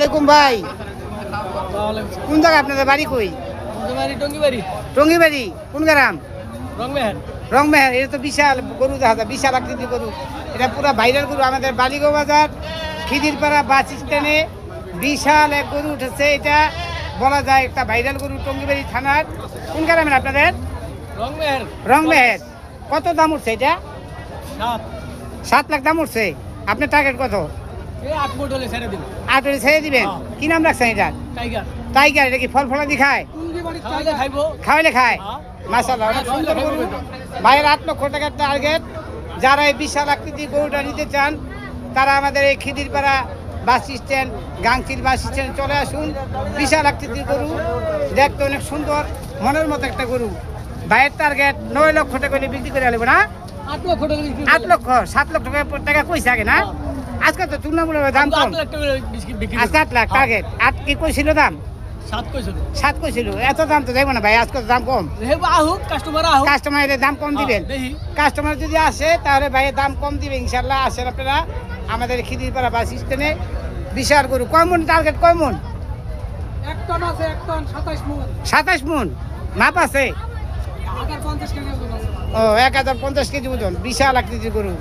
আলাইকুম ভাই। কোন জায়গা আপনাদের বাড়ি কই? টঙ্গিবাড়ি। কোন গ্রাম? রংমেহের। এটা তো বিশাল গরু দেখা যায়, বিশাল আকৃতির গরু। এটা পুরো ভাইরাল গরু। আমাদের বালিগো বাজার খিদিরপাড়া বাস স্ট্যান্ডে বিশাল এক গরু উঠেছে। এটা বলা যায় একটা ভাইরাল গরু। টঙ্গিবাড়ি থানার কোন গ্রামের আপনাদের? রংমেহের। কত দাম উঠছে এটা? 7 লাখ দাম উঠছে। আপনার টার্গেট কত? 8 ছেড়ে দিবেন। কি নাম রাখছেন এটা? টাইগার। এটা কি ফল ফলাদি খায়? খাওয়াইলে খায়। মাশাআল্লাহ, অনেক সুন্দর গরু। ভাইয়ের 8 লক্ষ টাকার টার্গেট। যারা এই বিশাল আকৃতির গরুটা নিতে চান তারা আমাদের এই খিদিরপাড়া বাস স্ট্যান্ড, গাংচিল বাস স্ট্যান্ডে চলে আসুন। বিশাল আকৃতির গরু, দেখতে অনেক সুন্দর, মনের মতো একটা গরু। ভাইয়ের টার্গেট 9 লক্ষ টাকা করে বিক্রি করে আনবো না? 8 লক্ষ 7 লক্ষ টাকা কইছে আগে না? আজকে তো তুলনামূলক দাম কম। আজকে 8 লাখ টার্গেট। 8 কি কইছিল দাম? 7 কইছিল। এত দাম তো দেখবো না ভাই, আজকে তো দাম কম। কাস্টমারের দাম কম দিবেন। কাস্টমার যদি আসে তাহলে ভাইয়ের দাম কম দিবে ইনশাল্লাহ। আসেন আপনারা আমাদের খিদিরপাড়া বাস স্ট্যান্ডে। বিশাল গরু। কয় মন টার্গেট? কয় মন? 27 মন মাপ আছে। ও 1050 কেজি ওজন। বিশাল আকৃতির গরু।